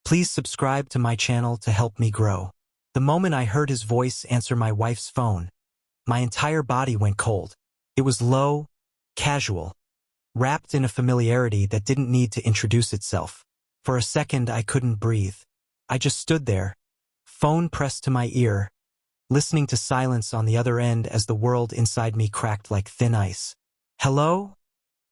Please subscribe to my channel to help me grow. The moment I heard his voice answer my wife's phone, my entire body went cold. It was low, casual, wrapped in a familiarity that didn't need to introduce itself. For a second, I couldn't breathe. I just stood there, phone pressed to my ear, listening to silence on the other end as the world inside me cracked like thin ice. "Hello?"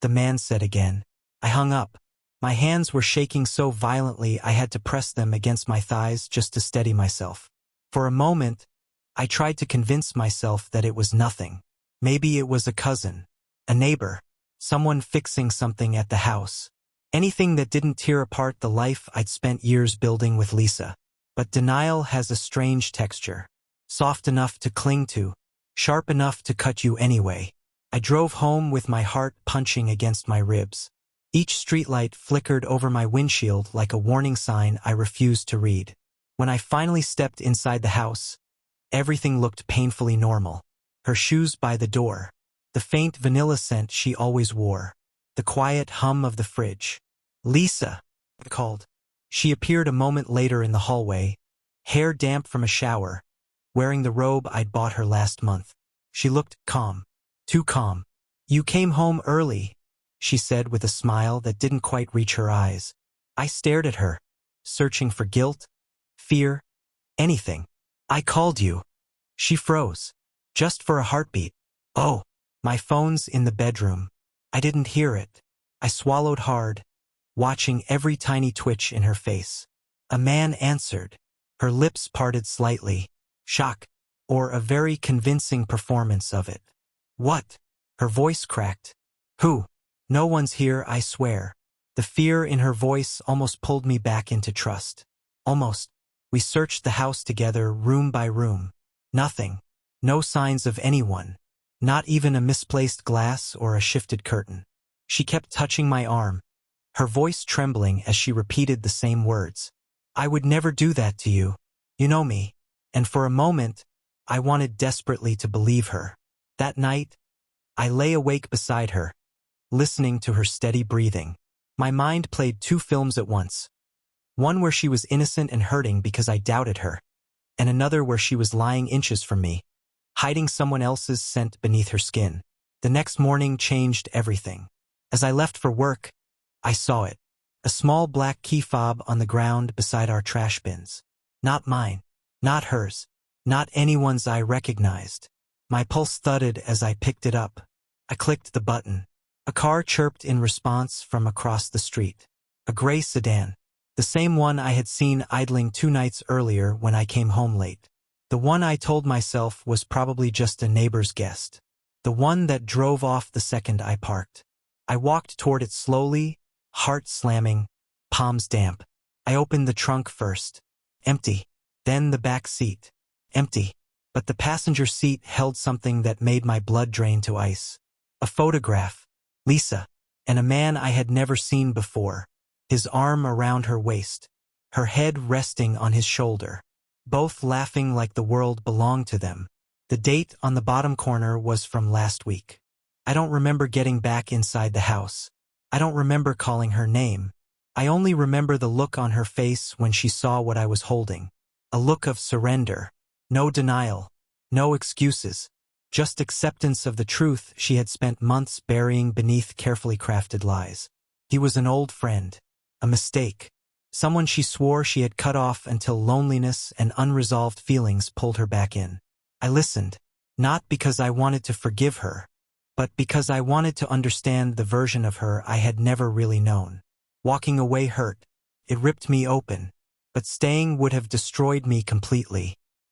the man said again. I hung up. My hands were shaking so violently I had to press them against my thighs just to steady myself. For a moment, I tried to convince myself that it was nothing. Maybe it was a cousin, a neighbor, someone fixing something at the house. Anything that didn't tear apart the life I'd spent years building with Lisa. But denial has a strange texture. Soft enough to cling to, sharp enough to cut you anyway. I drove home with my heart punching against my ribs. Each streetlight flickered over my windshield like a warning sign I refused to read. When I finally stepped inside the house, everything looked painfully normal. Her shoes by the door, the faint vanilla scent she always wore, the quiet hum of the fridge. "Lisa," I called. She appeared a moment later in the hallway, hair damp from a shower, wearing the robe I'd bought her last month. She looked calm. Too calm. "You came home early," she said with a smile that didn't quite reach her eyes. I stared at her, searching for guilt, fear, anything. "I called you." She froze. Just for a heartbeat. "Oh, my phone's in the bedroom." I didn't hear it. I swallowed hard, watching every tiny twitch in her face. A man answered. Her lips parted slightly. Shock, or a very convincing performance of it. "What?" Her voice cracked. "Who?" "No one's here, I swear." The fear in her voice almost pulled me back into trust. Almost. We searched the house together, room by room. Nothing. No signs of anyone. Not even a misplaced glass or a shifted curtain. She kept touching my arm, her voice trembling as she repeated the same words. "I would never do that to you. You know me." And for a moment, I wanted desperately to believe her. That night, I lay awake beside her, listening to her steady breathing. My mind played two films at once. One where she was innocent and hurting because I doubted her, and another where she was lying inches from me, hiding someone else's scent beneath her skin. The next morning changed everything. As I left for work, I saw it. A small black key fob on the ground beside our trash bins. Not mine. Not hers. Not anyone's I recognized. My pulse thudded as I picked it up. I clicked the button. A car chirped in response from across the street. A gray sedan. The same one I had seen idling 2 nights earlier when I came home late. The one I told myself was probably just a neighbor's guest. The one that drove off the second I parked. I walked toward it slowly, heart slamming, palms damp. I opened the trunk first. Empty. Then the back seat. Empty. But the passenger seat held something that made my blood drain to ice. A photograph. Lisa. And a man I had never seen before. His arm around her waist. Her head resting on his shoulder. Both laughing like the world belonged to them. The date on the bottom corner was from last week. I don't remember getting back inside the house. I don't remember calling her name. I only remember the look on her face when she saw what I was holding. A look of surrender. No denial. No excuses. Just acceptance of the truth she had spent months burying beneath carefully crafted lies. He was an old friend. A mistake. Someone she swore she had cut off until loneliness and unresolved feelings pulled her back in. I listened. Not because I wanted to forgive her, but because I wanted to understand the version of her I had never really known. Walking away hurt. It ripped me open. But staying would have destroyed me completely.